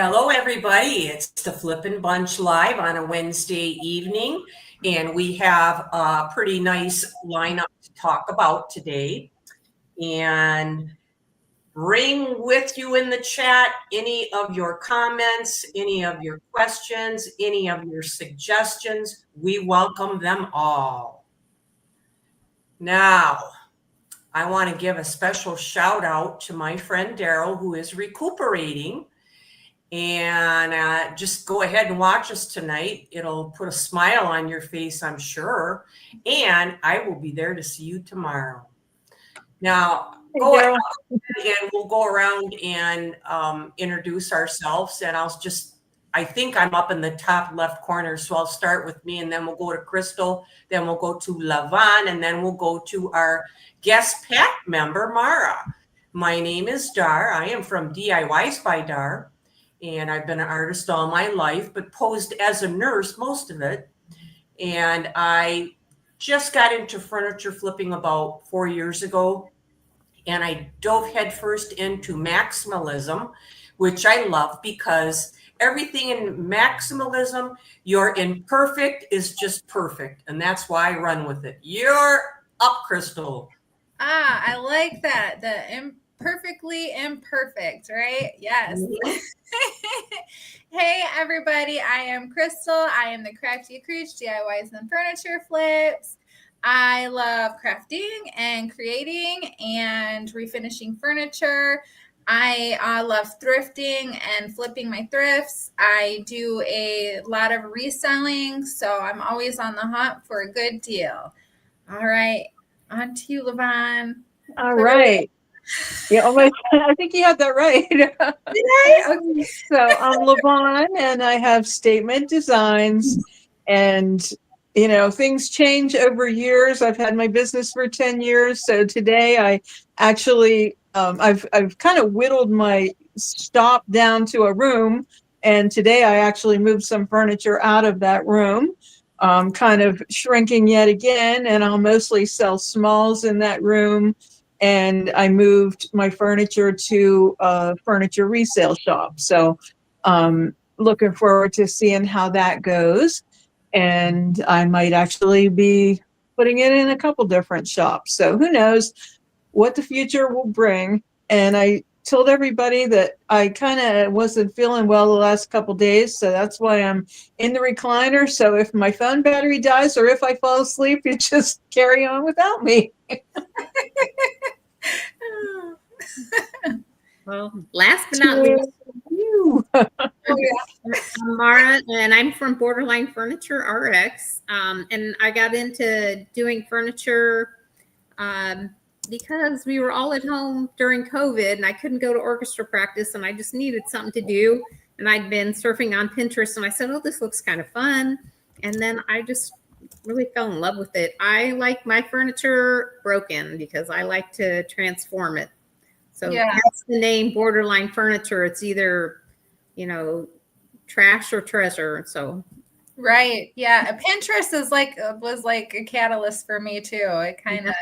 Hello, everybody. It's the Flippin' Bunch Live on a Wednesday evening, and we have a pretty nice lineup to talk about today. And bring with you in the chat any of your comments, any of your questions, any of your suggestions. We welcome them all. Now, I want to give a special shout out to my friend Daryl, who is recuperating. And just go ahead and watch us tonight. It'll put a smile on your face, I'm sure. And I will be there to see you tomorrow. Now, go ahead and we'll go around and introduce ourselves. And I think I'm up in the top left corner. So I'll start with me, and then we'll go to Krystal. Then we'll go to Lavonne, and then we'll go to our guest pack member, Marah. My name is Dar. I am from DIYs by Dar. And I've been an artist all my life, but posed as a nurse most of it. And I just got into furniture flipping about 4 years ago. And I dove headfirst into maximalism, which I love because everything in maximalism, your imperfect is just perfect. And that's why I run with it. You're up, Krystal. I like that. The perfectly imperfect, right? Yes. Hey, everybody. I am Krystal. I am the Crafty Creech, DIYs and Furniture Flips. I love crafting and creating and refinishing furniture. I love thrifting and flipping my thrifts. I do a lot of reselling, so I'm always on the hunt for a good deal. All right. On to you, Lavonne. All right. Yeah, I think you had that right. Did I? Okay. So I'm Lavonne, and I have Statement Designs, and things change over years. I've had my business for 10 years, so today I actually I've kind of whittled my shop down to a room, and today I actually moved some furniture out of that room. Kind of shrinking yet again, and I'll mostly sell smalls in that room. And I moved my furniture to a furniture resale shop. So looking forward to seeing how that goes. And I might actually be putting it in a couple different shops. So who knows what the future will bring. And I told everybody that I kind of wasn't feeling well the last couple days. So that's why I'm in the recliner. So if my phone battery dies or if I fall asleep, you just carry on without me. Well, last but not least, I'm Marah, and I'm from Borderline Furniture RX. And I got into doing furniture because we were all at home during COVID, and I couldn't go to orchestra practice, and I just needed something to do. And I'd been surfing on Pinterest, and I said, "Oh, this looks kind of fun." And then I just really fell in love with it. I like my furniture broken because I like to transform it. So that's the name Borderline Furniture. It's either, trash or treasure. So right. Yeah. Pinterest was like a catalyst for me too. It kind of,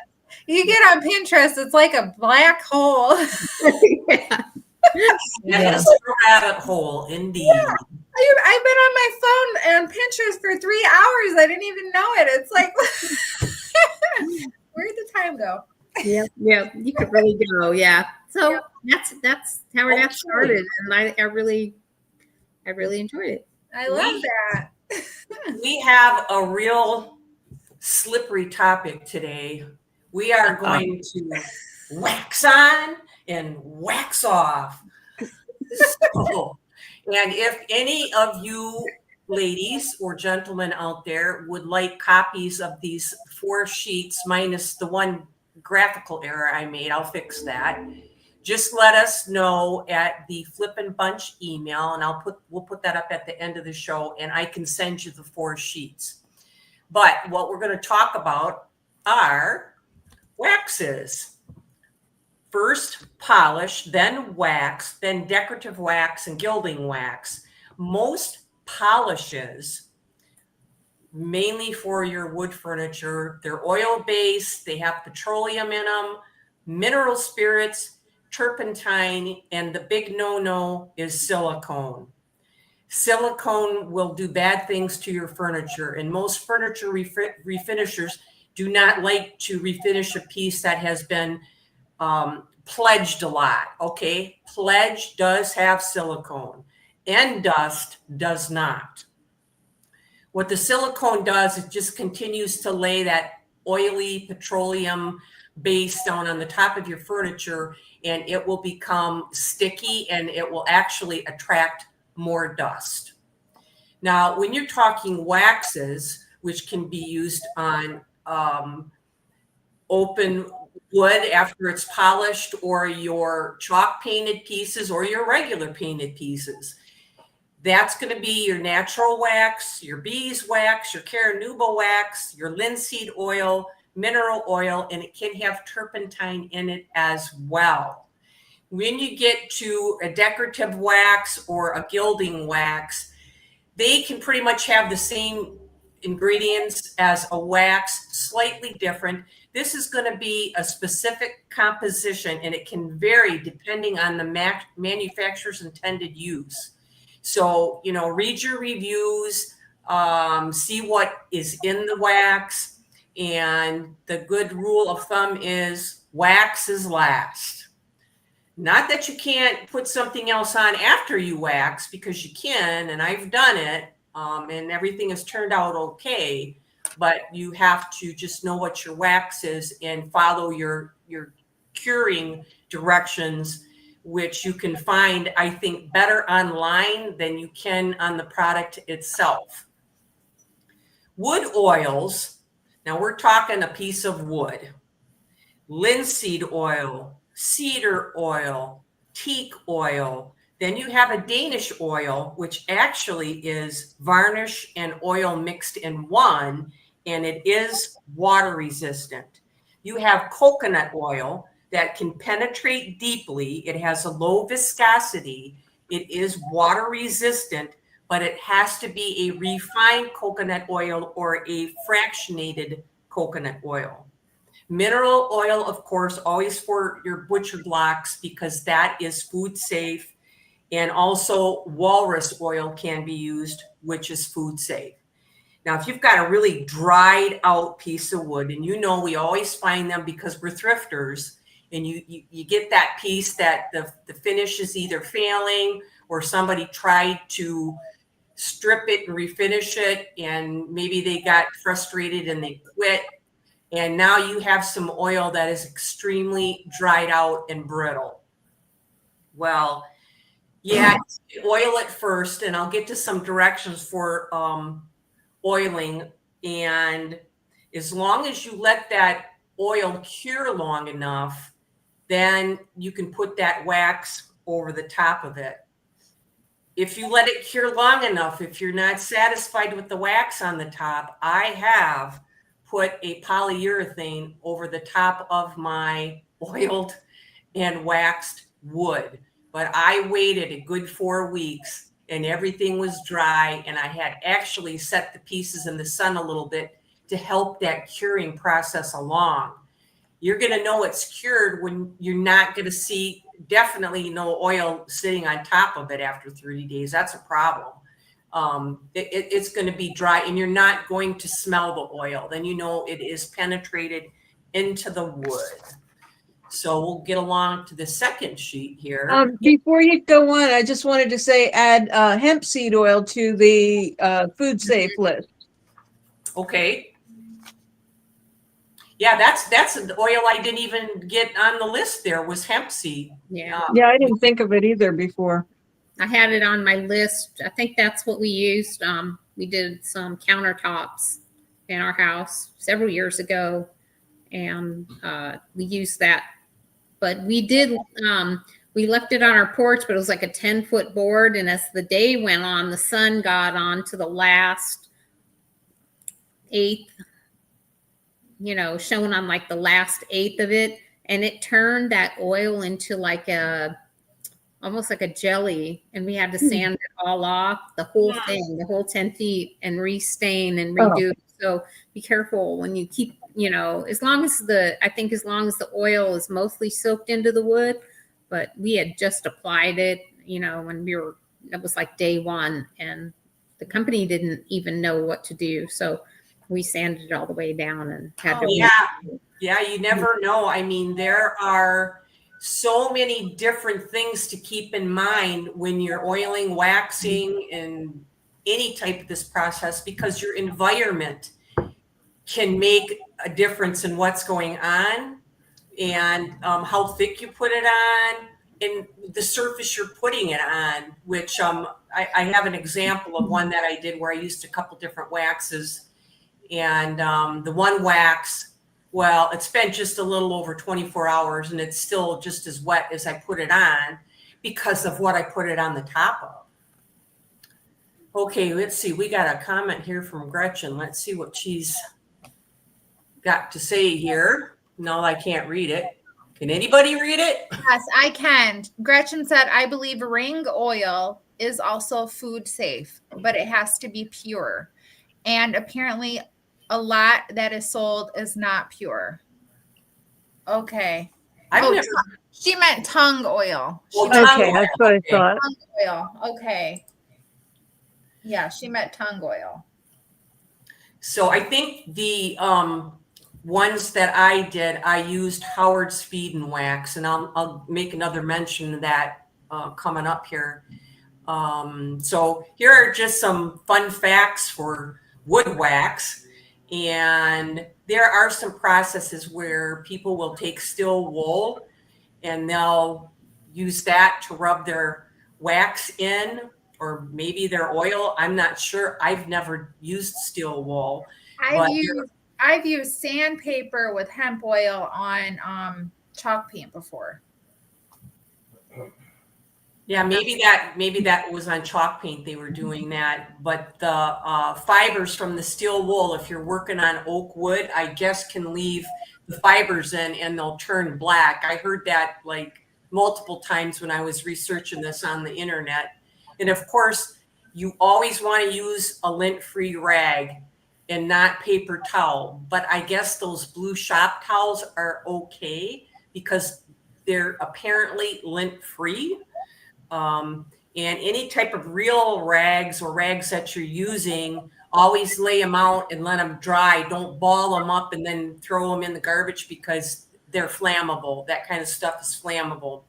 you get on Pinterest, it's like a black hole. It's a rabbit hole, indeed. Yeah. I've been on my phone and Pinterest for 3 hours. I didn't even know it. It's like, where'd the time go? Yeah, you could really go. Yeah. So that's how I got started, and I really enjoyed it. I love that. We have a real slippery topic today. We are going to wax on and wax off. And if any of you ladies or gentlemen out there would like copies of these 4 sheets minus the one graphical error I made, I'll fix that. Just let us know at the Flippin' Bunch email, and we'll put that up at the end of the show, and I can send you the 4 sheets. But what we're going to talk about are waxes. First polish, then wax, then decorative wax and gilding wax. Most polishes, mainly for your wood furniture, they're oil-based, they have petroleum in them, mineral spirits. turpentine, and the big no-no is silicone. Silicone will do bad things to your furniture, and most furniture refinishers do not like to refinish a piece that has been pledged a lot. Okay, pledge does have silicone, and dust does not. What the silicone does, it just continues to lay that oily petroleum base down on the top of your furniture, and it will become sticky, and it will actually attract more dust. Now, when you're talking waxes, which can be used on open wood after it's polished, or your chalk painted pieces, or your regular painted pieces, that's going to be your natural wax, your beeswax, your Caranuba wax, your linseed oil, mineral oil, and it can have turpentine in it as well. When you get to a decorative wax or a gilding wax, they can pretty much have the same ingredients as a wax, slightly different. This is going to be a specific composition, and it can vary depending on the manufacturer's intended use. So, read your reviews, see what is in the wax, and the good rule of thumb is wax is last. Not that you can't put something else on after you wax, because you can, and I've done it, and everything has turned out okay, but you have to just know what your wax is and follow your curing directions, which you can find, I think, better online than you can on the product itself. Wood oils, now we're talking a piece of wood. Linseed oil, cedar oil, teak oil. Then you have a Danish oil, which actually is varnish and oil mixed in one, and it is water resistant. You have coconut oil that can penetrate deeply. It has a low viscosity. It is water resistant, but it has to be a refined coconut oil or a fractionated coconut oil. Mineral oil, of course, always for your butcher blocks, because that is food safe. And also walrus oil can be used, which is food safe. Now, if you've got a really dried out piece of wood, and we always find them because we're thrifters, and you get that piece that the finish is either failing, or somebody tried to strip it and refinish it, and maybe they got frustrated and they quit. And now you have some oil that is extremely dried out and brittle. Well, yeah, oil it first, and I'll get to some directions for oiling. And as long as you let that oil cure long enough, then you can put that wax over the top of it. If you let it cure long enough, if you're not satisfied with the wax on the top, I have put a polyurethane over the top of my oiled and waxed wood. But I waited a good 4 weeks, and everything was dry, and I had actually set the pieces in the sun a little bit to help that curing process along. You're going to know it's cured when you're not going to see definitely no oil sitting on top of it after 30 days. That's a problem. It's going to be dry, and you're not going to smell the oil. Then it is penetrated into the wood. So we'll get along to the second sheet here. Before you go on, I just wanted to say add hemp seed oil to the food safe list. Okay. Yeah, that's an oil I didn't even get on the list. There was hemp seed. Yeah. Yeah, I didn't think of it either before. I had it on my list. I think that's what we used. We did some countertops in our house several years ago, and we used that. But we did, we left it on our porch, but it was like a 10-foot board. And as the day went on, the sun got on to the last eighth, showing on like the last eighth of it. And it turned that oil into like almost like a jelly. And we had to sand it all off, the whole thing, the whole 10 feet, and restain and redo. So be careful when you keep, as long as the oil is mostly soaked into the wood, but we had just applied it, when it was like day one, and the company didn't even know what to do. So we sanded it all the way down and had to. Yeah, you never know. I mean, there are so many different things to keep in mind when you're oiling, waxing, and any type of this process, because your environment can make a difference in what's going on, and how thick you put it on, and the surface you're putting it on, which I have an example of one that I did where I used a couple different waxes. And the one wax, well, it spent just a little over 24 hours and it's still just as wet as I put it on because of what I put it on the top of. Okay, let's see. We got a comment here from Gretchen. Let's see what she's got to say here. No, I can't read it. Can anybody read it? Yes, I can. Gretchen said, I believe ring oil is also food safe, but it has to be pure. And apparently a lot that is sold is not pure. Okay. She meant tongue oil. Okay, that's what I thought. Tongue oil. Okay. Yeah, she meant tongue oil. So I think the ones that I did, I used Howard's Feed and Wax, and I'll make another mention of that coming up here. So here are just some fun facts for wood wax. And there are some processes where people will take steel wool and they'll use that to rub their wax in, or maybe their oil. I'm not sure. I've never used steel wool. I've used sandpaper with hemp oil on chalk paint before. Yeah, maybe that was on chalk paint they were doing that. But the fibers from the steel wool, if you're working on oak wood, I guess can leave the fibers in and they'll turn black. I heard that like multiple times when I was researching this on the internet. And of course, you always want to use a lint-free rag and not paper towel. But I guess those blue shop towels are okay because they're apparently lint-free. And any type of real rags or rags that you're using, always lay them out and let them dry. Don't ball them up and then throw them in the garbage because they're flammable. That kind of stuff is flammable.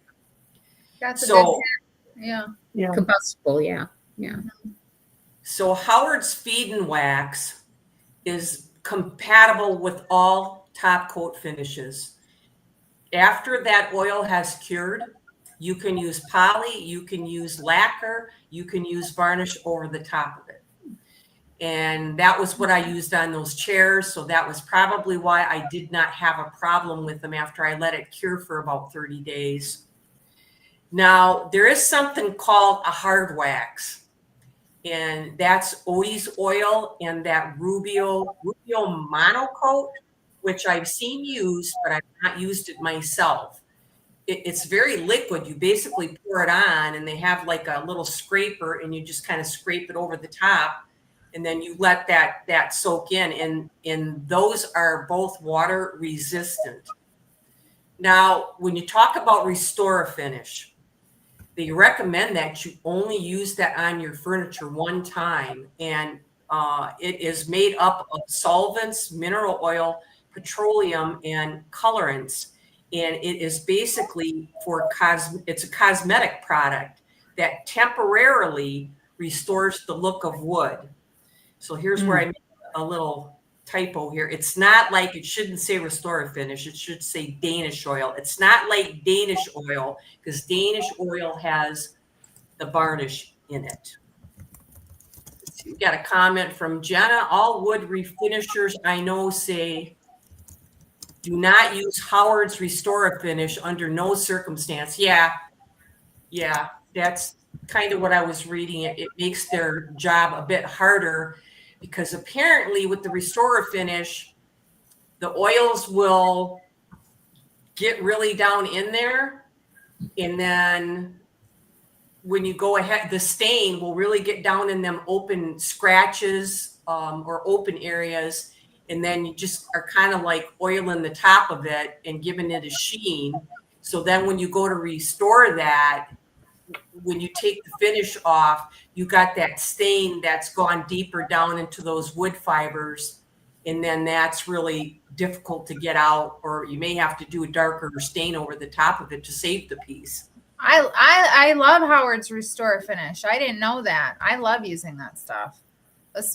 That's Yeah. Combustible, yeah. So Howard's Feed and Wax is compatible with all top coat finishes. After that oil has cured, you can use poly, you can use lacquer, you can use varnish over the top of it. And that was what I used on those chairs. So that was probably why I did not have a problem with them after I let it cure for about 30 days. Now, there is something called a hard wax, and that's Odie's oil and that Rubio monocoat, which I've seen used, but I've not used it myself. It's very liquid. You basically pour it on and they have like a little scraper and you just kind of scrape it over the top and then you let that soak in, and those are both water resistant. Now, when you talk about restore finish, they recommend that you only use that on your furniture one time, and it is made up of solvents, mineral oil, petroleum, and colorants. And it is basically it's a cosmetic product that temporarily restores the look of wood. So here's where I made a little typo here. It's not like, it shouldn't say restore finish. It should say Danish oil. It's not like Danish oil because Danish oil has the varnish in it. We got a comment from Jenna. All wood refinishers I know say, do not use Howard's Restore Finish under no circumstance. Yeah, that's kind of what I was reading. It makes their job a bit harder because apparently with the Restore Finish, the oils will get really down in there. And then when you go ahead, the stain will really get down in them open scratches or open areas. And then you just are kind of like oiling the top of it and giving it a sheen. So then when you go to restore that, when you take the finish off, you got that stain that's gone deeper down into those wood fibers. And then that's really difficult to get out, or you may have to do a darker stain over the top of it to save the piece. I love Howard's Restore Finish. I didn't know that. I love using that stuff,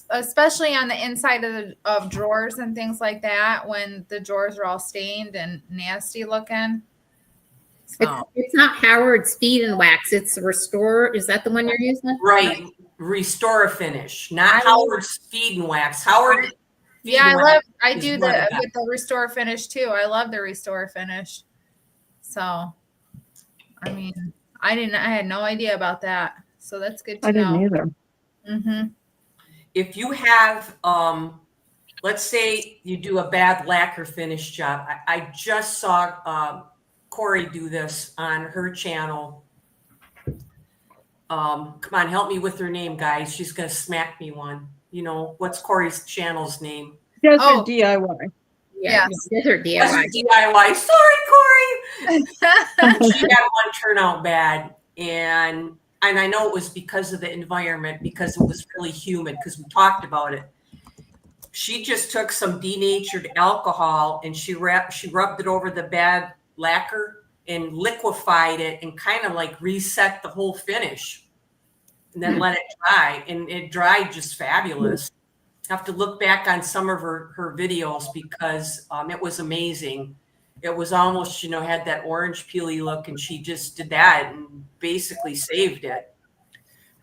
especially on the inside of drawers and things like that, when the drawers are all stained and nasty looking. So. It's not Howard's Feed and Wax. It's Restore. Is that the one you're using? Right. Restore Finish, not Howard's Feed and Wax. Howard. Yeah, I do the with the Restore Finish too. I love the Restore Finish. So, I mean, I had no idea about that. So that's good to know. I didn't either. Mm-hmm. If you have, let's say you do a bad lacquer finish job. I just saw Corey do this on her channel. Come on, help me with her name, guys. She's going to smack me one. You know, what's Corey's channel's name? Desert DIY. Yeah, Yes. Desert DIY. Desert DIY. Sorry, Corey. She had one turn out bad. And I know it was because of the environment, because it was really humid, because we talked about it. She just took some denatured alcohol and she rubbed it over the bad lacquer and liquefied it and kind of like reset the whole finish. And then let it dry, and it dried just fabulous. I have to look back on some of her videos because it was amazing. It was almost, had that orange peely look, and she just did that and basically saved it.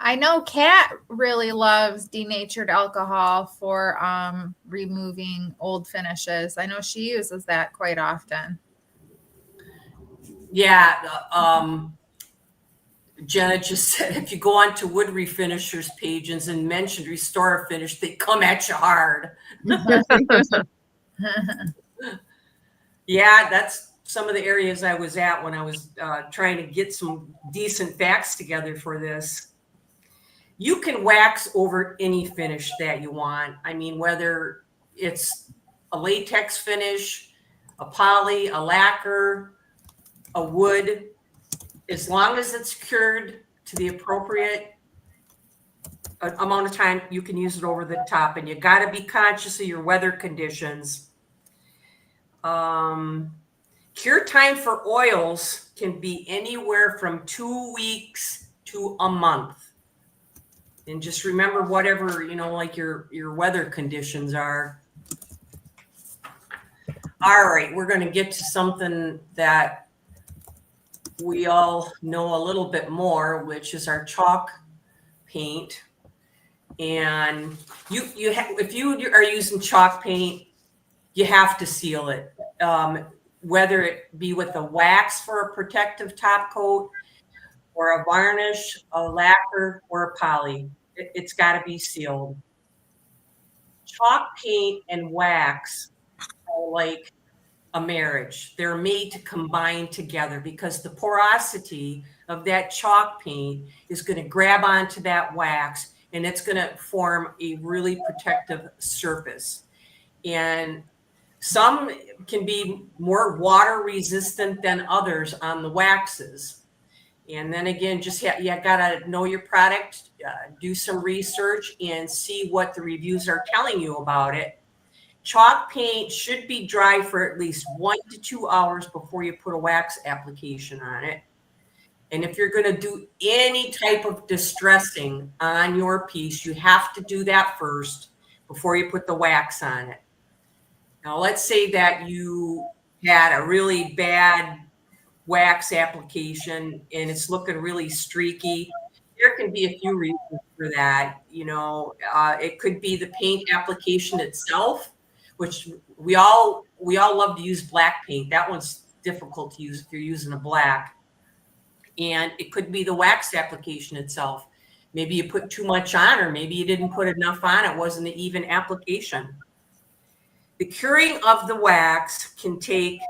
I know Kat really loves denatured alcohol for removing old finishes. I know she uses that quite often. Yeah. Jenna just said, if you go on to wood refinishers pages and mention Restore Finish, they come at you hard. Yeah, that's some of the areas I was at when I was trying to get some decent facts together for this. You can wax over any finish that you want. I mean, whether it's a latex finish, a poly, a lacquer, a wood, as long as it's cured to the appropriate amount of time, you can use it over the top. And you got to be conscious of your weather conditions. Cure time for oils can be anywhere from 2 weeks to a month. And just remember whatever, like your weather conditions are. All right, we're going to get to something that we all know a little bit more, which is our chalk paint. And if you are using chalk paint, you have to seal it, whether it be with a wax for a protective top coat, or a varnish, a lacquer, or a poly. It's got to be sealed. Chalk paint and wax are like a marriage. They're made to combine together because the porosity of that chalk paint is going to grab onto that wax and it's going to form a really protective surface. And some can be more water resistant than others on the waxes. And then again, just you got to know your product, do some research and see what the reviews are telling you about it. Chalk paint should be dry for at least 1 to 2 hours before you put a wax application on it. And if you're going to do any type of distressing on your piece, you have to do that first before you put the wax on it. Now, let's say that you had a really bad wax application and it's looking really streaky. There can be a few reasons for that. It could be the paint application itself, which we all love to use black paint. That one's difficult to use if you're using a black. And it could be the wax application itself. Maybe you put too much on, or maybe you didn't put enough on. It wasn't an even application. The curing of the wax can take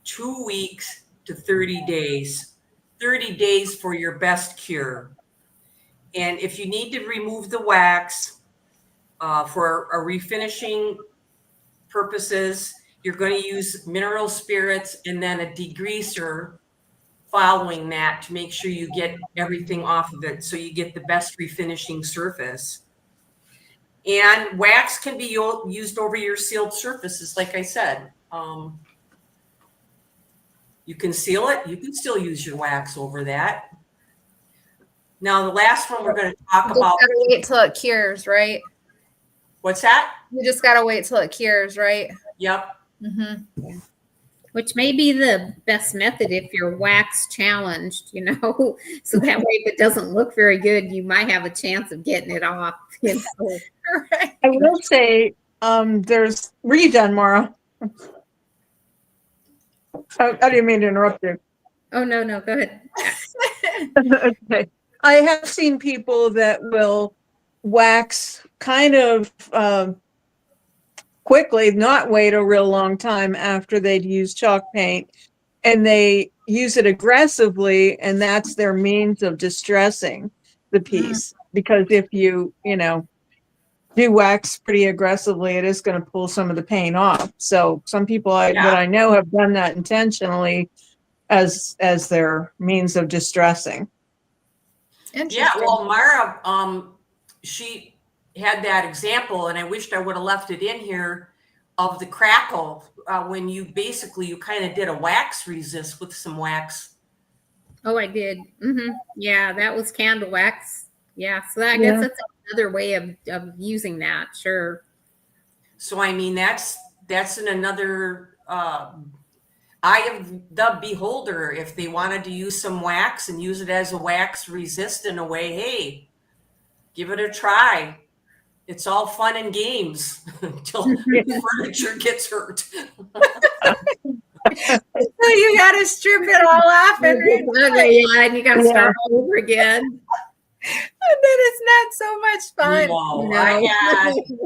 2 weeks to 30 days. 30 days for your best cure. And if you need to remove the wax for a refinishing purposes, you're going to use mineral spirits and then a degreaser following that to make sure you get everything off of it so you get the best refinishing surface. And wax can be used over your sealed surfaces, like I said. You can seal it. You can still use your wax over that. Now, the last one we're going to talk You just about. gotta wait till it cures, right? What's that? You just gotta wait till it cures, right? Yep. Mm-hmm. Which may be the best method if you're wax challenged, you know, so that way if it doesn't look very good, you might have a chance of getting it off. You know? Right. I will say, were you done, Marah? I didn't mean to interrupt you. Oh, no, go ahead. Okay. I have seen people that will wax kind of quickly, not wait a real long time after they'd used chalk paint, and they use it aggressively, and that's their means of distressing the piece. Because if you do wax pretty aggressively, it is going to pull some of the paint off. So some people that I know have done that intentionally as their means of distressing. Yeah, well, Marah, she had that example, and I wished I would have left it in here, of the crackle when you kind of did a wax resist with some wax. Oh, I did. Yeah, that was candle wax. Yeah, so I guess that's another way of using that. Sure. So I mean, that's in another eye of the beholder. If they wanted to use some wax and use it as a wax resist in a way, hey, give it a try. It's all fun and games until the furniture gets hurt. So you got to strip it all off and you got to start all over again. And then it's not so much fun. No, I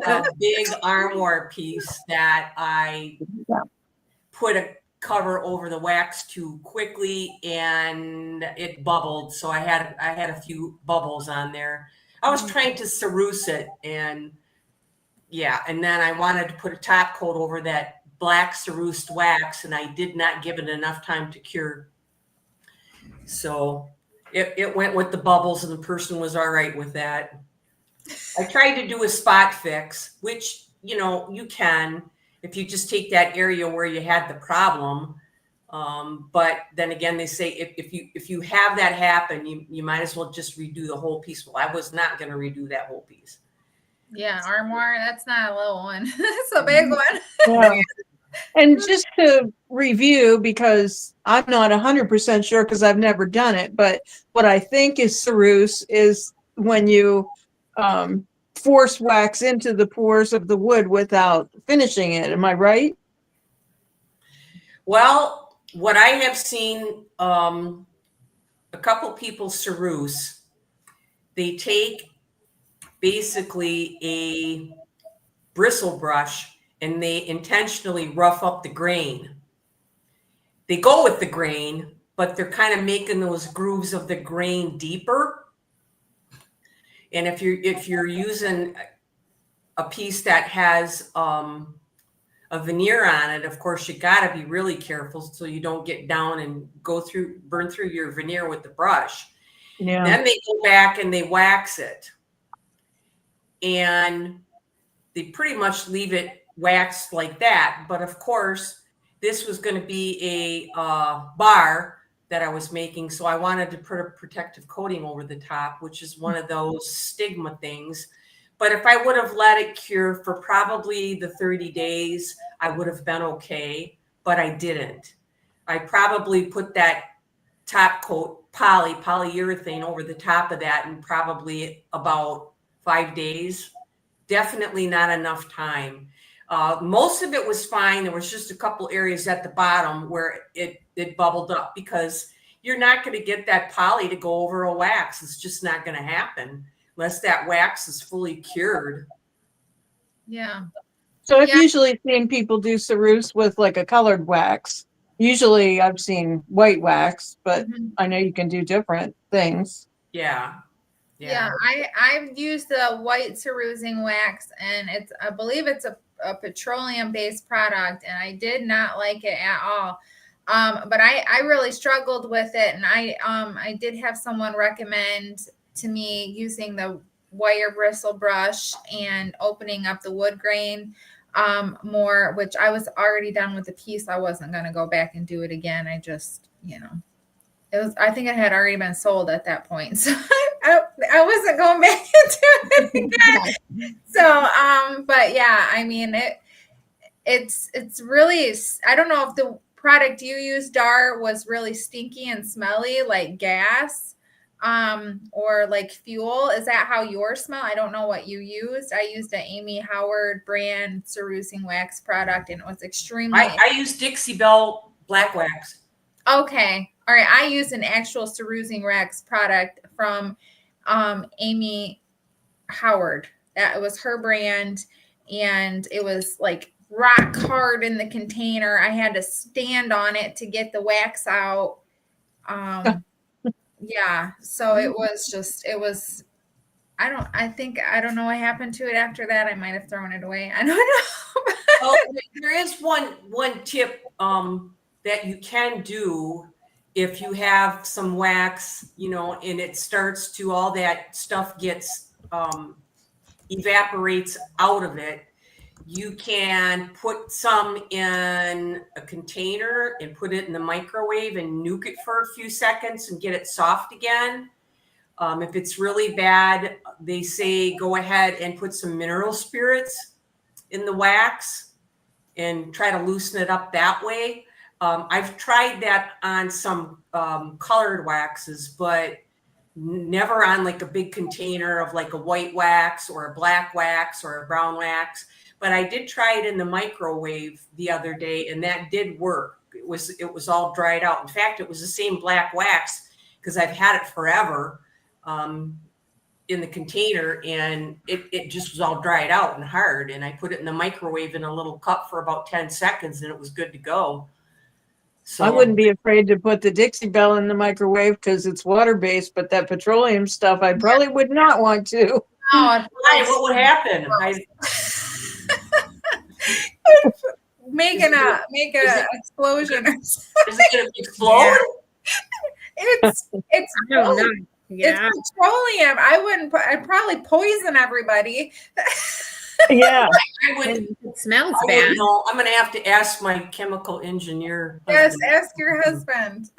had a big armoire piece that I put a cover over the wax too quickly, and it bubbled. So I had a few bubbles on there. I was trying to ceruse it, and and then I wanted to put a top coat over that black cerused wax, and I did not give it enough time to cure. So it went with the bubbles, and the person was all right with that. I tried to do a spot fix, which, you can, if you just take that area where you had the problem. But then again, they say if you have that happen, you might as well just redo the whole piece. Well, I was not going to redo that whole piece. Yeah, armoire, that's not a little one. It's a big one. Yeah. And just to review, because I'm not 100% sure because I've never done it, but what I think is ceruse is when you force wax into the pores of the wood without finishing it. Am I right? Well, what I have seen, a couple people ceruse, they take basically a bristle brush and they intentionally rough up the grain. They go with the grain, but they're kind of making those grooves of the grain deeper. And if you're using a piece that has a veneer on it, of course, you got to be really careful so you don't get down and burn through your veneer with the brush. Yeah. Then they go back and they wax it. And they pretty much leave it waxed like that. But of course, this was going to be a bar that I was making. So I wanted to put a protective coating over the top, which is one of those stigma things. But if I would have let it cure for probably the 30 days, I would have been okay. But I didn't. I probably put that top coat polyurethane over the top of that in probably about 5 days. Definitely not enough time. Most of it was fine. There was just a couple areas at the bottom where it bubbled up, because you're not going to get that poly to go over a wax. It's just not going to happen unless that wax is fully cured. Yeah. So I've usually seen people do ceruse with like a colored wax. Usually I've seen white wax, but I know you can do different things. Yeah, I've used the white cerusing wax, and I believe it's a petroleum based product, and I did not like it at all. But I really struggled with it, and I did have someone recommend to me using the wire bristle brush and opening up the wood grain more, which I was already done with the piece. I wasn't going to go back and do it again. I just, I think it had already been sold at that point. So I wasn't going back into it again. So, but yeah, I mean, it's really, I don't know if the product you used, Dar, was really stinky and smelly like gas or like fuel. Is that how yours smell? I don't know what you used. I used an Amy Howard brand cerusing wax product, and it was extremely. I use Dixie Belle black wax. Okay. All right. I used an actual cerusing wax product from Amy Howard. That was her brand, and it was like rock hard in the container. I had to stand on it to get the wax out. Yeah. So it was I don't know what happened to it after that. I might have thrown it away. I don't know. Well, there is one tip that you can do if you have some wax, and it starts to, all that stuff gets evaporates out of it. You can put some in a container and put it in the microwave and nuke it for a few seconds and get it soft again. If it's really bad, they say go ahead and put some mineral spirits in the wax and try to loosen it up that way. I've tried that on some colored waxes, but never on like a big container of like a white wax or a black wax or a brown wax. But I did try it in the microwave the other day, and that did work. It was all dried out. In fact, it was the same black wax because I've had it forever in the container, and it just was all dried out and hard. And I put it in the microwave in a little cup for about 10 seconds, and it was good to go. So I wouldn't be afraid to put the Dixie Belle in the microwave because it's water-based, but that petroleum stuff, I probably would not want to. Oh, why? What would happen? make an explosion. Is it going to explode? It's I don't know. Yeah. It's petroleum. I'd probably poison everybody. Yeah. I would. It smells bad. No, I'm going to have to ask my chemical engineer. Yes, ask your husband.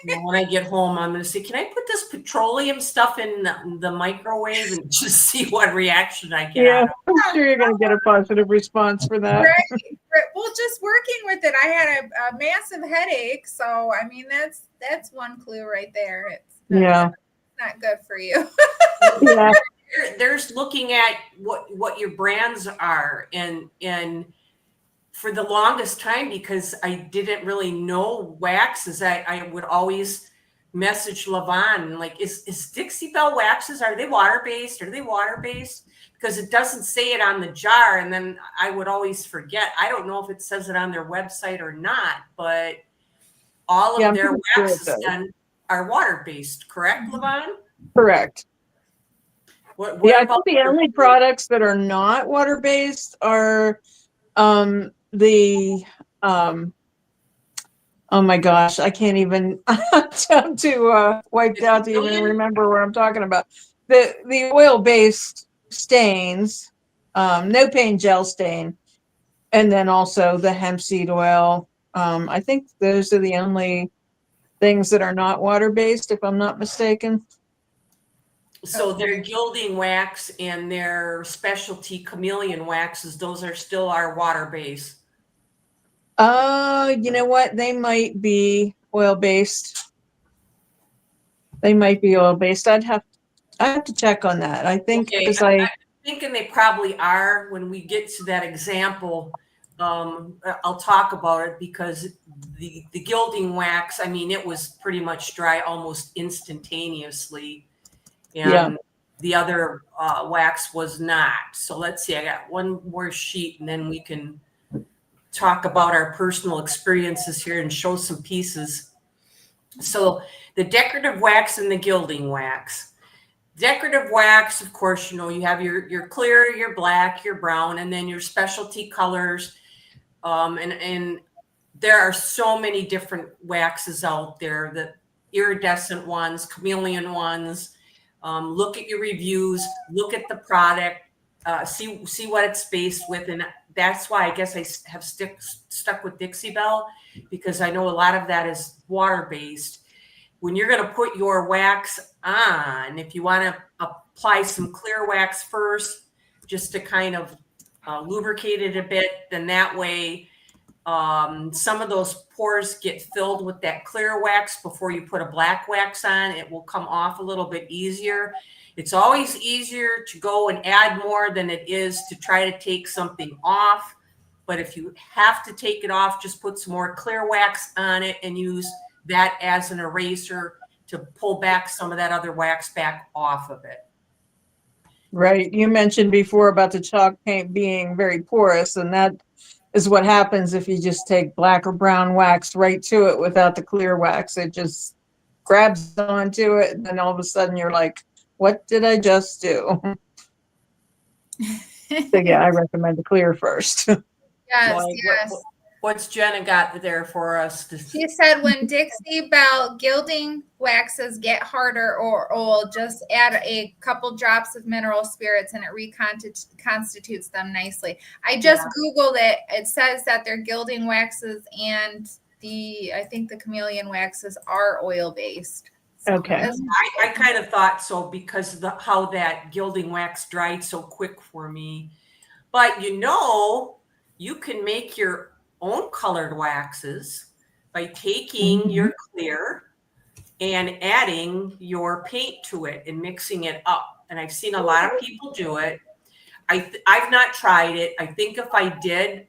When I get home, I'm going to say, can I put this petroleum stuff in the microwave and just see what reaction I get? Yeah, I'm sure you're going to get a positive response for that. Right. Well, just working with it, I had a massive headache. So, I mean, that's one clue right there. It's not good for you. Yeah. There's looking at what your brands are, and for the longest time, because I didn't really know waxes, I would always message Lavonne like, is Dixie Belle waxes, are they water-based? Are they water-based? Because it doesn't say it on the jar, and then I would always forget. I don't know if it says it on their website or not, but all of their waxes then are water-based, correct, Lavonne? Correct. What I think the only products that are not water-based are oh my gosh, I can't even I'm too wiped out to even remember what I'm talking about. The oil-based stains, no pain gel stain, and then also the hemp seed oil. I think those are the only things that are not water-based, if I'm not mistaken. So their gilding wax and their specialty chameleon waxes, those are still our water-based. You know what? They might be oil-based. They might be oil-based. I have to check on that. I think because I'm thinking they probably are. When we get to that example, I'll talk about it, because the gilding wax, I mean, it was pretty much dry almost instantaneously. And the other wax was not. So let's see, I got one more sheet, and then we can talk about our personal experiences here and show some pieces. So the decorative wax and the gilding wax. Decorative wax, of course, you have your clear, your black, your brown, and then your specialty colors. And there are so many different waxes out there, the iridescent ones, chameleon ones. Look at your reviews, look at the product, see what it's based with. And that's why I guess I have stuck with Dixie Belle, because I know a lot of that is water-based. When you're going to put your wax on, if you want to apply some clear wax first, just to kind of lubricate it a bit, then that way some of those pores get filled with that clear wax before you put a black wax on. It will come off a little bit easier. It's always easier to go and add more than it is to try to take something off. But if you have to take it off, just put some more clear wax on it and use that as an eraser to pull back some of that other wax back off of it. Right. You mentioned before about the chalk paint being very porous, and that is what happens if you just take black or brown wax right to it without the clear wax. It just grabs onto it, and then all of a sudden you're like, what did I just do? So yeah, I recommend the clear first. Yes, Well, yes. What's Jenna got there for us? She said when Dixie Belle gilding waxes get harder or old, just add a couple drops of mineral spirits and it reconstitutes them nicely. I just Googled it. It says that their gilding waxes and I think the chameleon waxes are oil-based. Okay. I kind of thought so because of how that gilding wax dried so quick for me. But you can make your own colored waxes by taking your clear and adding your paint to it and mixing it up. And I've seen a lot of people do it. I've not tried it. I think if I did,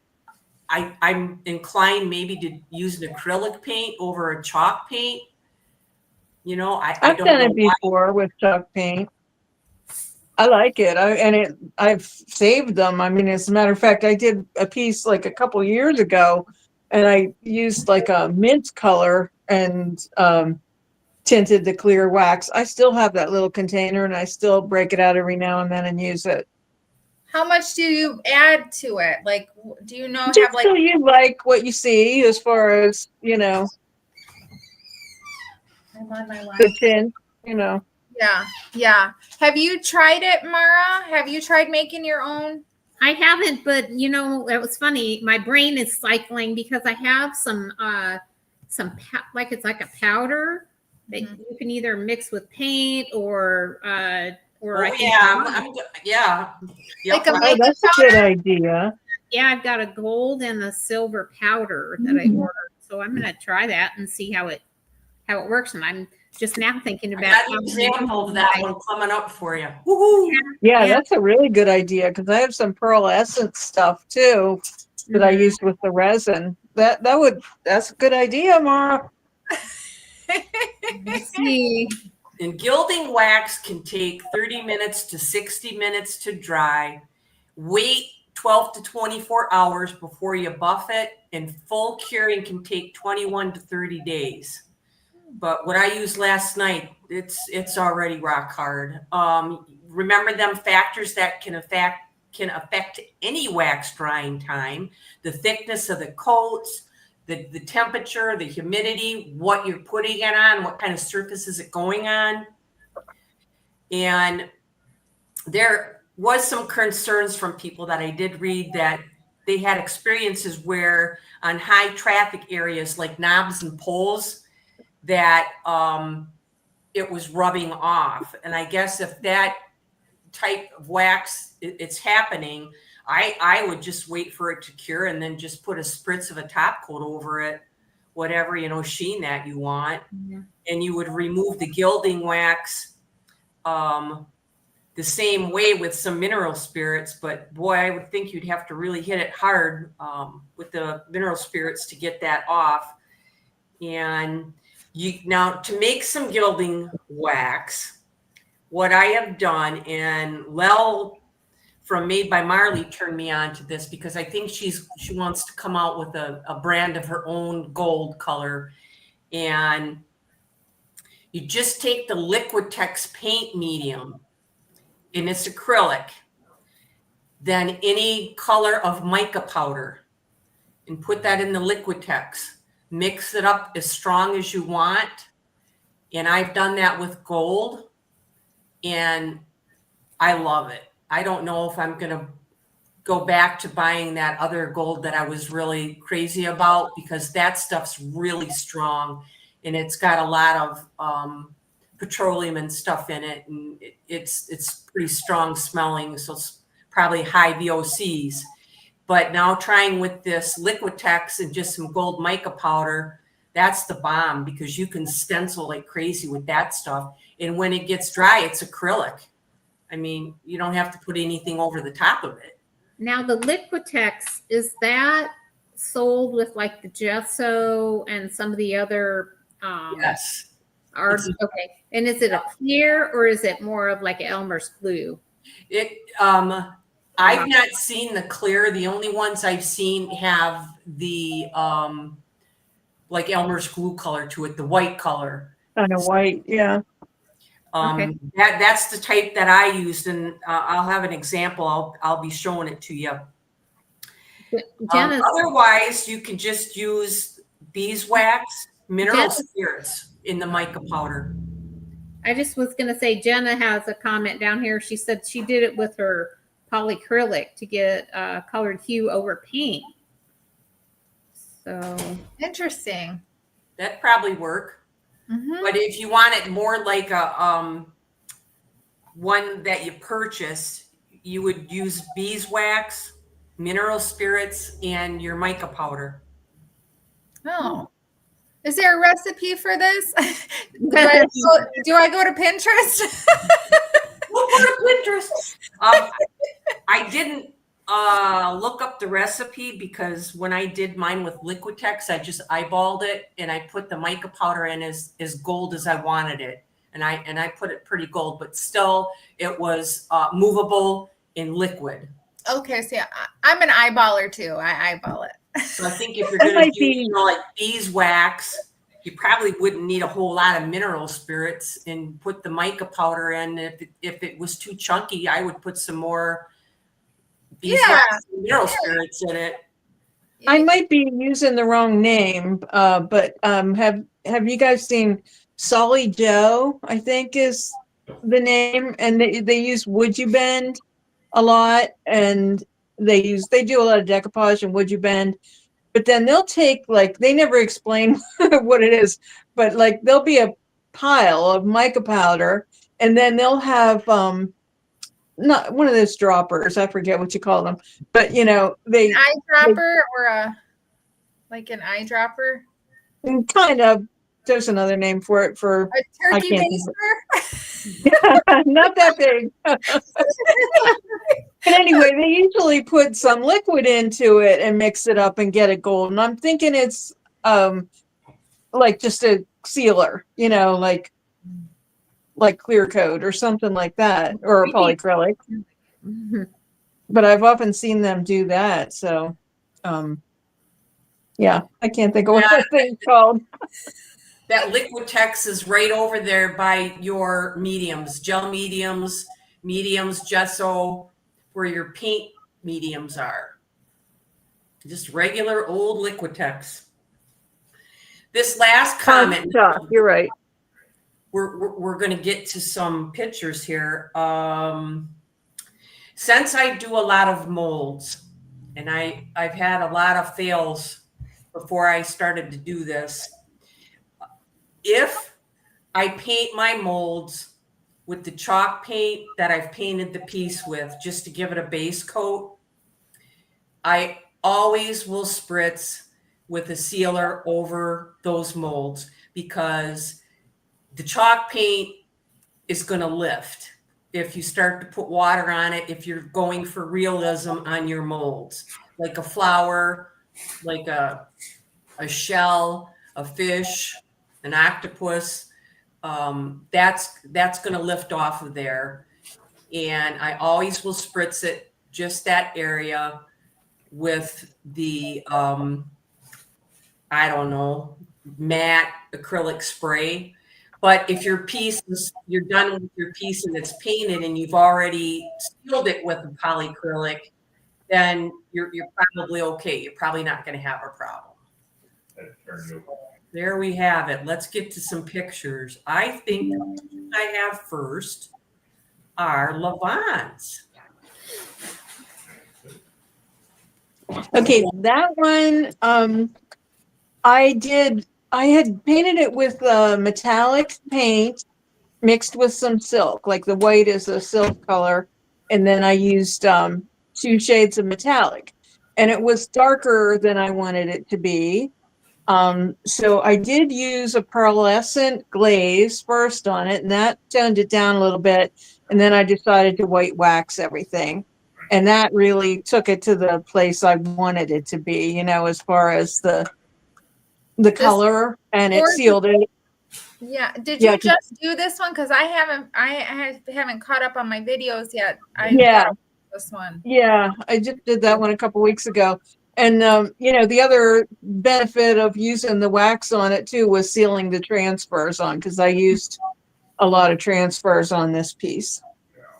I'm inclined maybe to use an acrylic paint over a chalk paint. I've done it before with chalk paint. I like it. I've saved them. I mean, as a matter of fact, I did a piece like a couple years ago, and I used like a mint color and tinted the clear wax. I still have that little container, and I still break it out every now and then and use it. How much do you add to it? Like, do you know? Just so you like what you see, as far as I'm on my line. the tint, Yeah. Have you tried it, Marah? Have you tried making your own? I haven't, but it was funny. My brain is cycling because I have some like it's like a powder that you can either mix with paint or Like a that's a good idea. Yeah, I've got a gold and a silver powder that I ordered, so I'm gonna try that and see how it works. And I'm just now thinking about an example of that one coming up for you. Woohoo! Yeah, that's a really good idea because I have some pearl essence stuff too that I used with the resin. That's a good idea, Marah. Let's see. And gilding wax can take 30 minutes to 60 minutes to dry. Wait 12 to 24 hours before you buff it, and full curing can take 21 to 30 days. But what I used last night, it's already rock hard. Remember them factors that can affect any wax drying time: the thickness of the coats, the temperature, the humidity, what you're putting it on, what kind of surface is it going on. And there was some concerns from people that I did read that they had experiences where on high traffic areas like knobs and poles that it was rubbing off. And I guess if that type of wax it's happening, I would just wait for it to cure and then just put a spritz of a top coat over it, whatever, sheen that you want. And you would remove the gilding wax the same way with some mineral spirits. But boy, I would think you'd have to really hit it hard with the mineral spirits to get that off. And now to make some gilding wax, what I have done, and Lel from Made by Marley turned me on to this because I think she wants to come out with a brand of her own gold color. And you just take the Liquitex paint medium, and it's acrylic, then any color of mica powder, and put that in the Liquitex. Mix it up as strong as you want. And I've done that with gold, and I love it. I don't know if I'm going to go back to buying that other gold that I was really crazy about, because that stuff's really strong and it's got a lot of petroleum and stuff in it, and it's pretty strong smelling, so it's probably high VOCs. But now trying with this Liquitex and just some gold mica powder, that's the bomb, because you can stencil like crazy with that stuff. And when it gets dry, it's acrylic. I mean, you don't have to put anything over the top of it. Now the Liquitex, is that sold with like the gesso and some of the other Yes. art? Okay. And is it a clear, or is it more of like Elmer's glue? I've not seen the clear. The only ones I've seen have the like Elmer's glue color to it, the white color. Kind of white, yeah. Okay. That's the type that I used, and I'll have an example. I'll be showing it to you. Otherwise, you can just use beeswax, mineral spirits in the mica powder. I just was going to say, Jenna has a comment down here. She said she did it with her polyacrylic to get colored hue over paint. So Interesting. That'd probably work. Mm-hmm. But if you want it more like a one that you purchase, you would use beeswax, mineral spirits, and your mica powder. Oh. Is there a recipe for this? do I go to Pinterest? We'll go to Pinterest. I didn't look up the recipe, because when I did mine with Liquitex, I just eyeballed it and I put the mica powder in as gold as I wanted it. And I put it pretty gold, but still it was movable in liquid. Okay, so yeah, I'm an eyeballer too. I eyeball it. So I think if you're going to use like beeswax, you probably wouldn't need a whole lot of mineral spirits, and put the mica powder in. If it was too chunky, I would put some more beeswax and mineral spirits in it. I might be using the wrong name, but have you guys seen Solly Joe? I think is the name, and they use Would You Bend a lot, and they do a lot of decoupage and Would You Bend, but then they'll take, like, they never explain what it is, but like there'll be a pile of mica powder, and then they'll have not one of those droppers, I forget what you call them, but you know, they an eyedropper or an eyedropper. Kind of, there's another name for it, for A turkey baster? not that big. But anyway, they usually put some liquid into it and mix it up and get it gold. And I'm thinking it's like just a sealer, you know, like clear coat or something like that, or a polyacrylic. mm-hmm. But I've often seen them do that. So yeah, I can't think of what that thing's called. That Liquitex is right over there by your mediums, gel mediums, gesso, where your paint mediums are. Just regular old Liquitex. This last comment, you're right. We're going to get to some pictures here. Since I do a lot of molds, and I've had a lot of fails before I started to do this. If I paint my molds with the chalk paint that I've painted the piece with, just to give it a base coat, I always will spritz with a sealer over those molds, because the chalk paint is going to lift if you start to put water on it, if you're going for realism on your molds, like a flower, like a shell, a fish, an octopus. That's going to lift off of there. And I always will spritz it, just that area, with the, I don't know, matte acrylic spray. But if your piece you're done with your piece and it's painted and you've already sealed it with a polyacrylic, then you're probably okay. You're probably not going to have a problem. There we have it. Let's get to some pictures. I think the pictures I have first are Lavonne's. Okay, that one, I had painted it with metallic paint mixed with some silk, like the white is a silk color. And then I used 2 shades of metallic, and it was darker than I wanted it to be. So I did use a pearlescent glaze first on it, and that toned it down a little bit. And then I decided to white wax everything. And that really took it to the place I wanted it to be, you know, as far as the color, and it sealed it. Yeah. Did you just do this one? Because I haven't caught up on my videos yet. This one. Yeah, I just did that one a couple weeks ago. And, you know, the other benefit of using the wax on it too was sealing the transfers on, because I used a lot of transfers on this piece.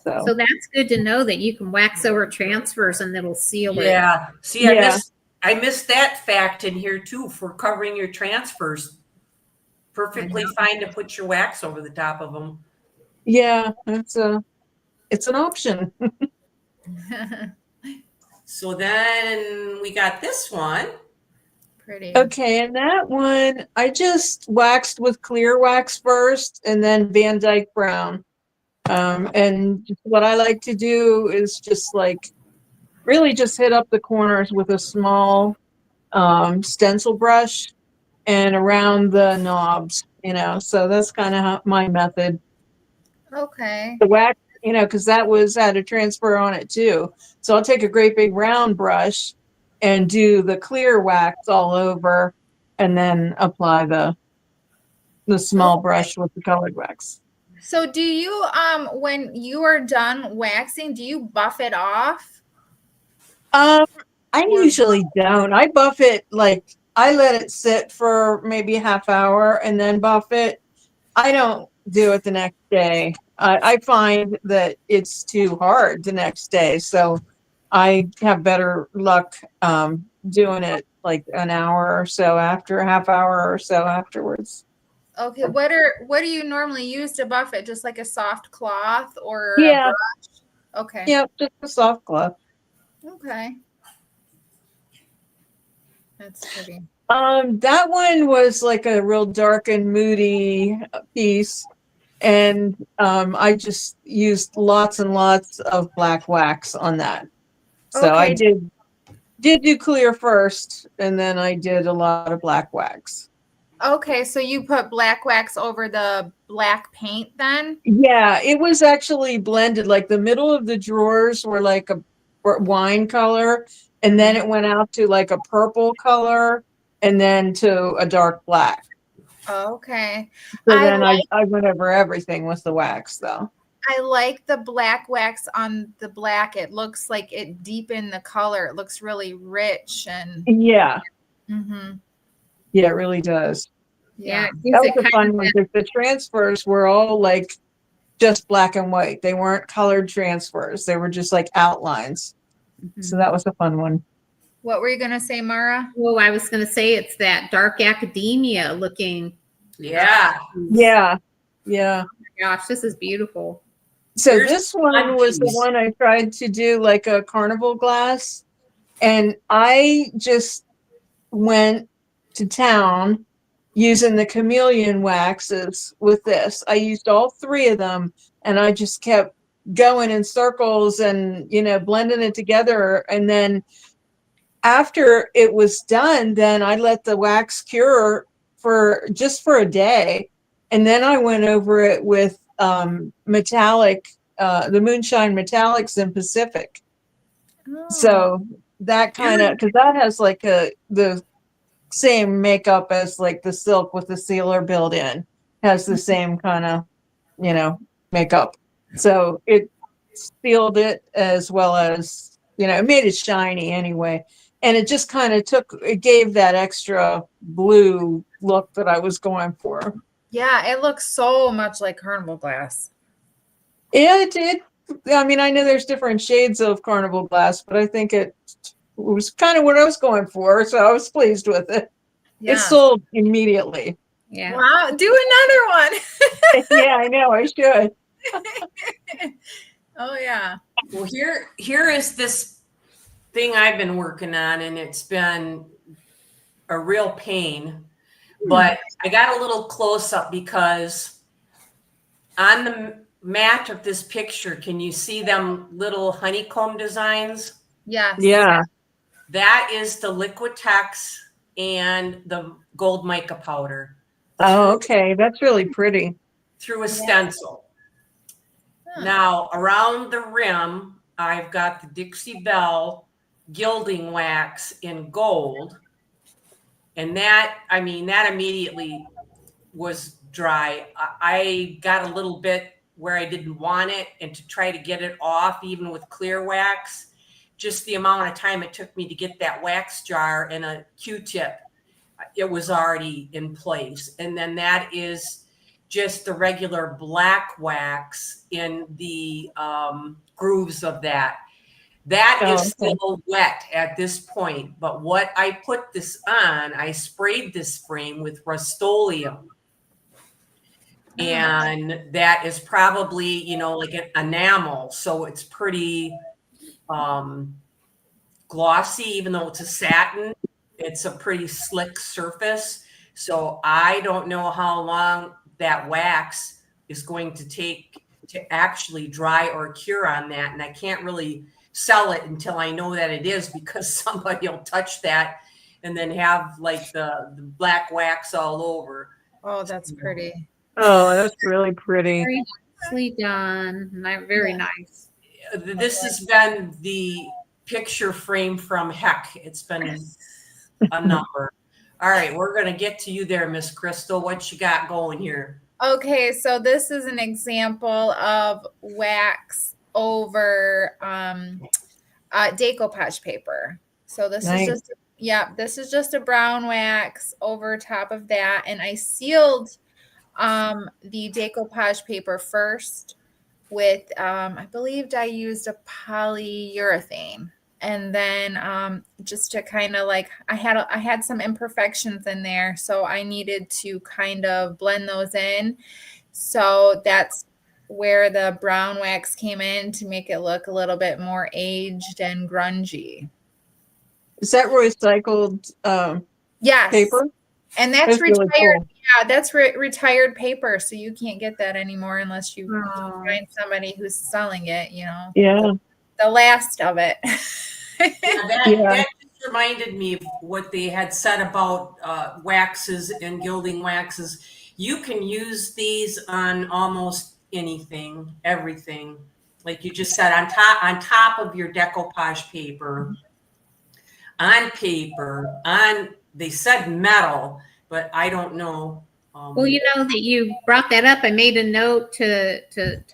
So that's good to know that you can wax over transfers and it'll seal it. Yeah. See, I missed that fact in here too for covering your transfers. Perfectly fine to put your wax over the top of them. Yeah, it's an option. So then we got this one. Pretty. Okay, and that one I just waxed with clear wax first, and then Van Dyke brown. And what I like to do is just like really just hit up the corners with a small stencil brush and around the knobs, you know. So that's kind of my method. Okay. The wax, you know, because that had a transfer on it too. So I'll take a great big round brush and do the clear wax all over, and then apply the small brush with the colored wax. So do you, when you are done waxing, do you buff it off? I usually don't. I buff it, like I let it sit for maybe a half hour and then buff it. I don't do it the next day. I find that it's too hard the next day. So I have better luck doing it like an hour or so after, a half hour or so afterwards. Okay. What do you normally use to buff it? Just like a soft cloth or a brush? Okay. Yeah, just a soft cloth. Okay. That's pretty. That one was like a real dark and moody piece. And I just used lots and lots of black wax on that. So Okay. I did do clear first, and then I did a lot of black wax. Okay, so you put black wax over the black paint then? Yeah, it was actually blended. Like the middle of the drawers were like a wine color, and then it went out to like a purple color, and then to a dark black. Okay. So then I went over everything with the wax, though. I like the black wax on the black. It looks like it deepened the color. It looks really rich and yeah. Mm-hmm. Yeah, it really does. Yeah. That was the fun one. The transfers were all like just black and white. They weren't colored transfers. They were just like outlines. Mm-hmm. So that was a fun one. What were you going to say, Marah? Well, I was going to say it's that dark academia looking. Yeah. Yeah. Yeah. Oh my gosh, this is beautiful. So this one was the one I tried to do like a carnival glass. And I just went to town using the chameleon waxes with this. I used all 3 of them, and I just kept going in circles and, you know, blending it together. And then after it was done, then I let the wax cure for a day. And then I went over it with metallic, the moonshine metallics in Pacific. Oh. So that kind of, because that has like the same makeup as like the silk with the sealer built in, has the same kind of, you know, makeup. So it sealed it as well as, you know, it made it shiny anyway. And it just kind of it gave that extra blue look that I was going for. Yeah, it looks so much like carnival glass. Yeah, it did. I mean, I know there's different shades of carnival glass, but I think it was kind of what I was going for, so I was pleased with it. It sold immediately. Yeah. Wow. Do another one. Yeah, I know. I should. Oh yeah. Well, here is this thing I've been working on, and it's been a real pain. But I got a little close up because on the mat of this picture, can you see them little honeycomb designs? Yes. Yeah. That is the Liquitex and the gold mica powder Oh, okay. That's really pretty. through a stencil. Huh. Now, around the rim, I've got the Dixie Belle gilding wax in gold. And that, I mean, that immediately was dry. I got a little bit where I didn't want it, and to try to get it off, even with clear wax, just the amount of time it took me to get that wax jar and a Q-tip, it was already in place. And then that is just the regular black wax in the grooves of that. That is still wet at this point. But what I put this on, I sprayed this frame with Rust-Oleum. And that is probably, you know, like an enamel. So it's pretty glossy, even though it's a satin. It's a pretty slick surface. So I don't know how long that wax is going to take to actually dry or cure on that. And I can't really sell it until I know that it is, because somebody will touch that and then have like the black wax all over. Oh, that's pretty. Oh, that's really pretty. Very nicely done. Very nice. This has been the picture frame from heck. It's been a number. All right, we're going to get to you there, Miss Krystal. What you got going here? Okay, so this is an example of wax over decoupage paper. So this is just, this is just a brown wax over top of that. And I sealed the decoupage paper first with, I believed I used a polyurethane. And then just to kind of like, I had some imperfections in there, so I needed to kind of blend those in. So that's where the brown wax came in to make it look a little bit more aged and grungy. Is that recycled Yes. paper? And that's retired. Really cool. Yeah, that's retired paper. So you can't get that anymore unless you find somebody who's selling it, you know. Yeah. The last of it. That just reminded me of what they had said about waxes and gilding waxes. You can use these on almost anything, everything. Like you just said, on top of your decoupage paper, on paper, they said metal, but I don't know. Well, you know that you brought that up. I made a note to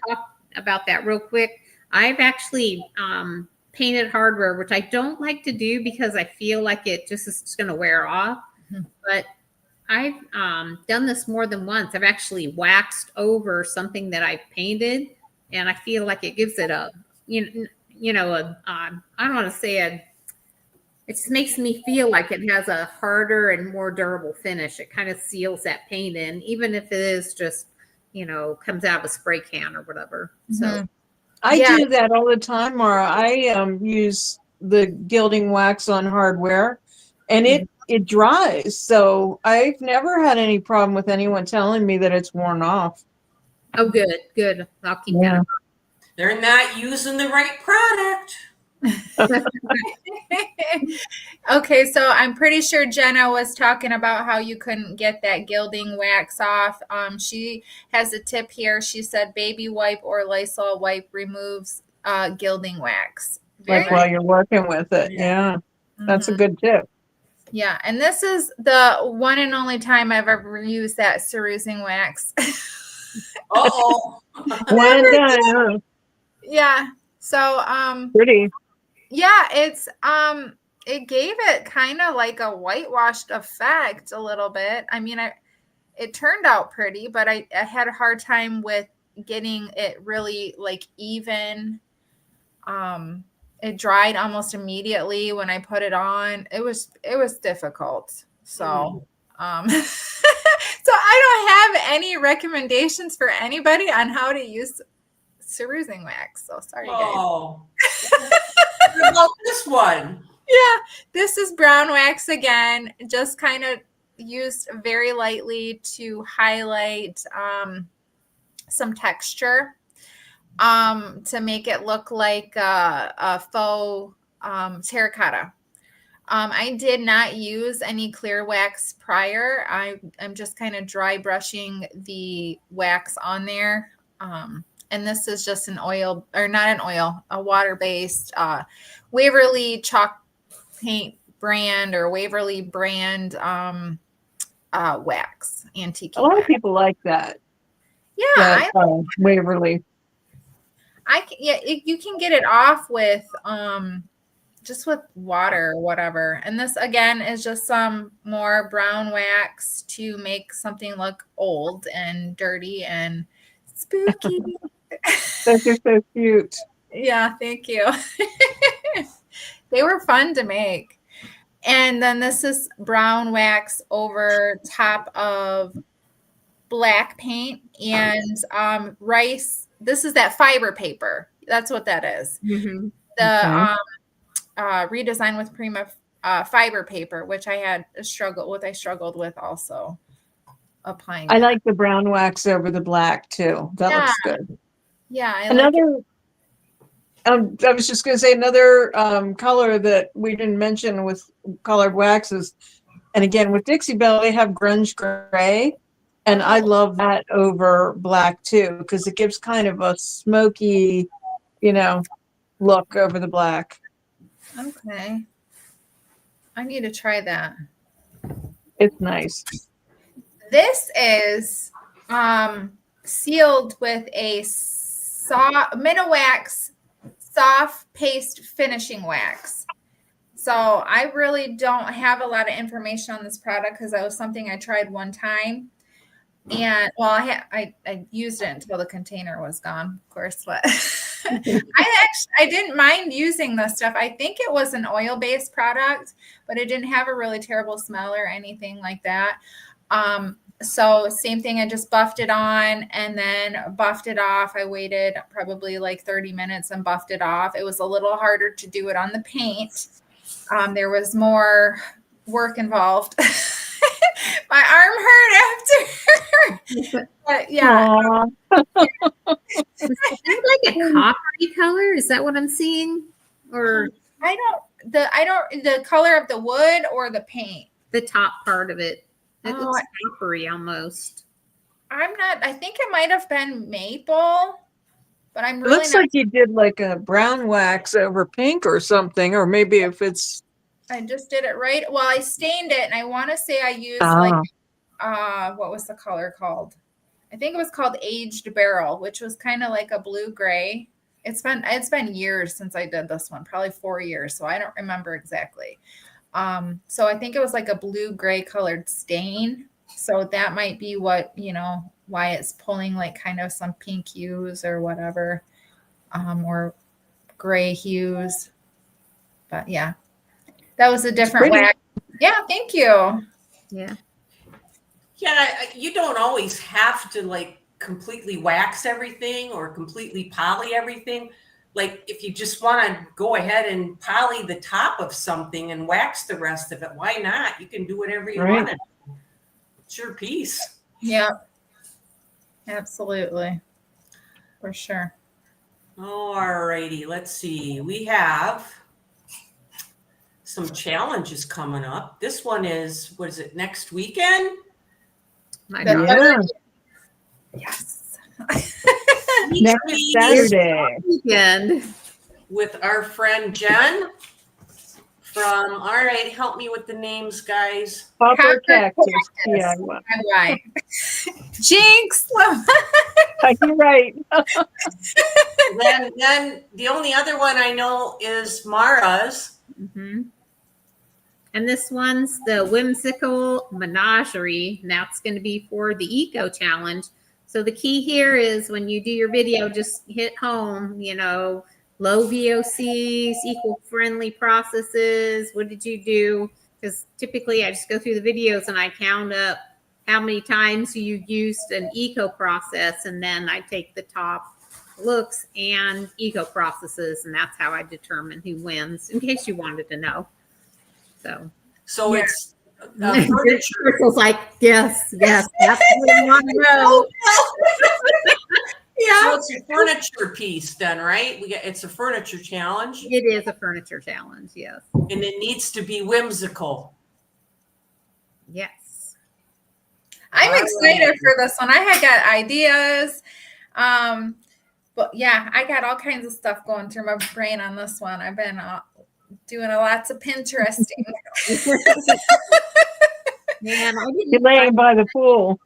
talk about that real quick. I've actually painted hardware, which I don't like to do because I feel like it just is going to wear off. But I've done this more than once. I've actually waxed over something that I painted, and I feel like it gives it a, I don't want to say it just makes me feel like it has a harder and more durable finish. It kind of seals that paint in, even if it is just, comes out of a spray can or whatever. So I do that all the time, Marah. I use the gilding wax on hardware, and it dries. So I've never had any problem with anyone telling me that it's worn off. Oh, good. I'll keep that. They're not using the right product. Okay, so I'm pretty sure Jenna was talking about how you couldn't get that gilding wax off. She has a tip here. She said baby wipe or Lysol wipe removes gilding wax. While you're working with it. Yeah. That's a good tip. Yeah, and this is the one and only time I've ever used that cerusing wax. Uh-oh. One and done, huh? Yeah. So pretty. Yeah, it's it gave it kind of like a whitewashed effect a little bit. I mean, it turned out pretty, but I had a hard time with getting it really like even. It dried almost immediately when I put it on. It was difficult. So, so I don't have any recommendations for anybody on how to use cerusing wax. So sorry, guys. Oh, what about this one? Yeah, this is brown wax again. Just kind of used very lightly to highlight some texture to make it look like a faux terracotta. I did not use any clear wax prior. I'm just kind of dry brushing the wax on there. And this is just an oil, or not an oil, a water-based Waverly chalk paint brand or Waverly brand wax, antique. A lot of people like that. Yeah, Waverly. You can get it off with just with water or whatever. And this again is just some more brown wax to make something look old and dirty and spooky. Those are so cute. Yeah, thank you. They were fun to make. And then this is brown wax over top of black paint and rice. This is that fiber paper. That's what that is. Mm-hmm. The redesign with Prima fiber paper, which I had I struggled with also applying. I like the brown wax over the black too. That looks good. Yeah. I was just going to say another color that we didn't mention with colored waxes. And again, with Dixie Belle, they have grunge gray. And I love that over black too, because it gives kind of a smoky, look over the black. Okay. I need to try that. It's nice. This is sealed with a Miniwax soft paste finishing wax. So I really don't have a lot of information on this product because that was something I tried one time. And well, I used it until the container was gone, of course, but I didn't mind using this stuff. I think it was an oil-based product, but it didn't have a really terrible smell or anything like that. So same thing, I just buffed it on and then buffed it off. I waited probably like 30 minutes and buffed it off. It was a little harder to do it on the paint. There was more work involved. My arm hurt after. But yeah. Is that like a coppery color? Is that what I'm seeing? Or the color of the wood or the paint? The top part of it. It looks coppery almost. I think it might have been maple, but I'm really It looks like you did like a brown wax over pink or something, or maybe if it's. I just did it right. Well, I stained it, and I want to say I used what was the color called? I think it was called Aged Barrel, which was kind of like a blue gray. It's been years since I did this one, probably 4 years, so I don't remember exactly. So I think it was like a blue gray colored stain. So that might be what, why it's pulling like kind of some pink hues or whatever, or gray hues. But yeah, that was a different wax. Yeah. Thank you. Yeah. Yeah. You don't always have to like completely wax everything or completely poly everything. Like if you just want to go ahead and poly the top of something and wax the rest of it, why not? You can do whatever you want to do. It's your piece. Yeah, absolutely. For sure. All righty. Let's see. We have some challenges coming up. This one is, what is it, next weekend? Yes. Next Saturday Weekend. With our friend Jen from, all right, help me with the names, guys. Copper Cactus. DIY. Jinx. You're right. Then the only other one I know is Marah's. Mm-hmm. And this one's the Whimsical Menagerie. And that's going to be for the Eco Challenge. So the key here is when you do your video, just hit home, low VOCs, eco-friendly processes. What did you do? Because typically I just go through the videos and I count up how many times you used an eco process, and then I take the top looks and eco processes, and that's how I determine who wins, in case you wanted to know. So Yeah. it's furniture. Crystal's like, yes, that's what you want to know. Yeah. So it's a furniture piece then, right? It's a furniture challenge. It is a furniture challenge, yes. And it needs to be whimsical. Yes. I'm excited for this one. I had got ideas. But yeah, I got all kinds of stuff going through my brain on this one. I've been doing lots of Pinteresting. Man, You're laying by the pool.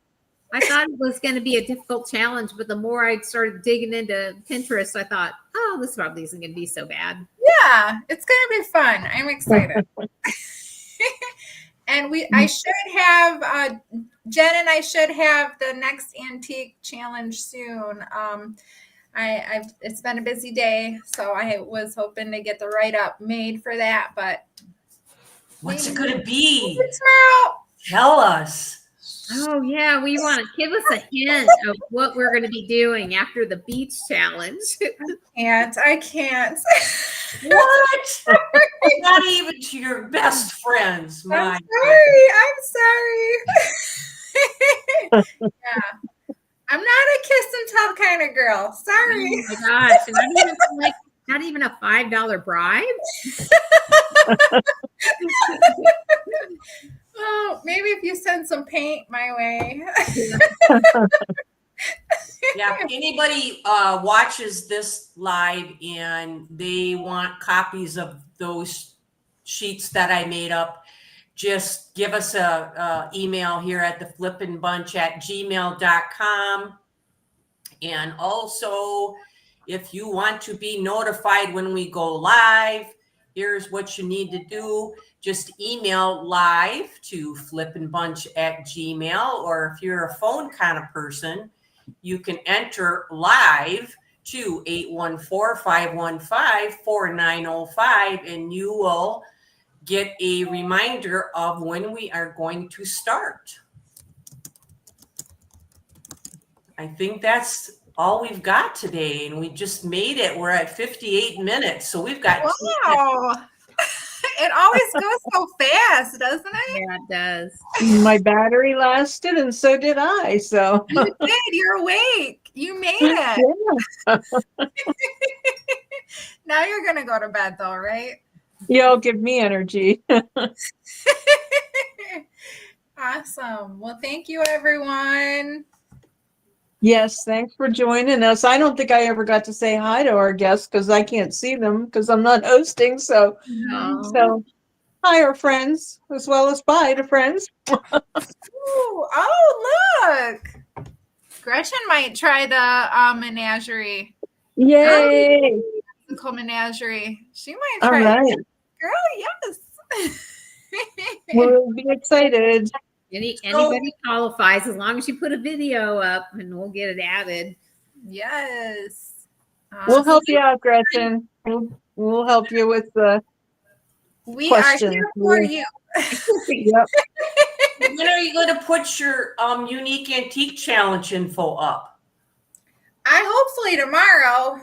I thought it was going to be a difficult challenge, but the more I started digging into Pinterest, I thought, oh, this probably isn't going to be so bad. Yeah, it's going to be fun. I'm excited. And I should have, Jen and I should have the next antique challenge soon. It's been a busy day, so I was hoping to get the write-up made for that, but what's it going to be? Tomorrow. Tell us. Oh, yeah. We want to give us a hint of what we're going to be doing after the beach challenge. I can't. What? Not even to your best friends. I'm sorry. Yeah. I'm not a kiss and tell kind of girl. Sorry. Oh my gosh. Not even a $5 bribe? Oh, maybe if you send some paint my way. Yeah, if anybody watches this live and they want copies of those sheets that I made up, just give us a email here at the flippinbunch@gmail.com. And also, if you want to be notified when we go live, here's what you need to do. Just email live to flippinbunch@gmail, or if you're a phone kind of person, you can enter live to 814-515-4905, and you will get a reminder of when we are going to start. I think that's all we've got today, and we just made it. We're at 58 minutes, so we've got wow. It always goes so fast, doesn't it? Yeah, it does. My battery lasted, and so did I. So you did. You're awake. You made it. Yeah. Now you're gonna go to bed, though, right? Y'all give me energy. Awesome. Well, thank you, everyone. Yes, thanks for joining us. I don't think I ever got to say hi to our guests because I can't see them because I'm not hosting. So hi, our friends, as well as bye to friends. Ooh, oh, look. Gretchen might try the menagerie. Yay! Menagerie. She might All try right. it. Girl, yes. We'll be excited. Anybody qualifies as long as you put a video up, and we'll get it added. Yes. We'll help you out, Gretchen. We'll help you with the questions. Are here for you. Yep. When are you going to put your unique antique challenge info up? Hopefully tomorrow.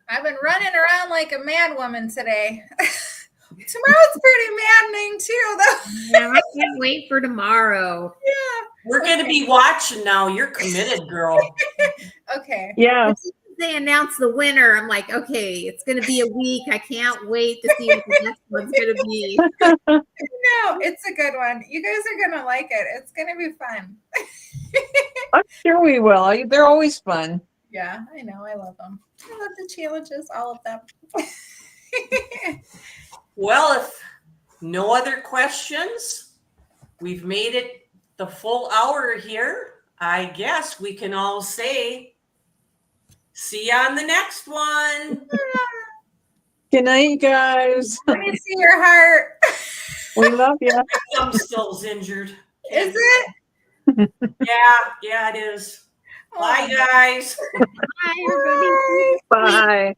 I've been running around like a mad woman today. Tomorrow's pretty maddening too, though. Yeah, I can't wait for tomorrow. Yeah. We're going to be watching now. You're committed, girl. Okay. Yeah. As soon as they announce the winner, I'm like, okay, it's going to be a week. I can't wait to see what the next one's going to be. No, it's a good one. You guys are going to like it. It's going to be fun. I'm sure we will. They're always fun. Yeah, I know. I love them. I love the challenges, all of them. Well, if no other questions, we've made it the full hour here. I guess we can all say, see you on the next one. Good night, guys. Let me see your heart. We love you. My thumb still's injured. Is it? Yeah, it is. Bye, guys. Bye, everybody. Bye.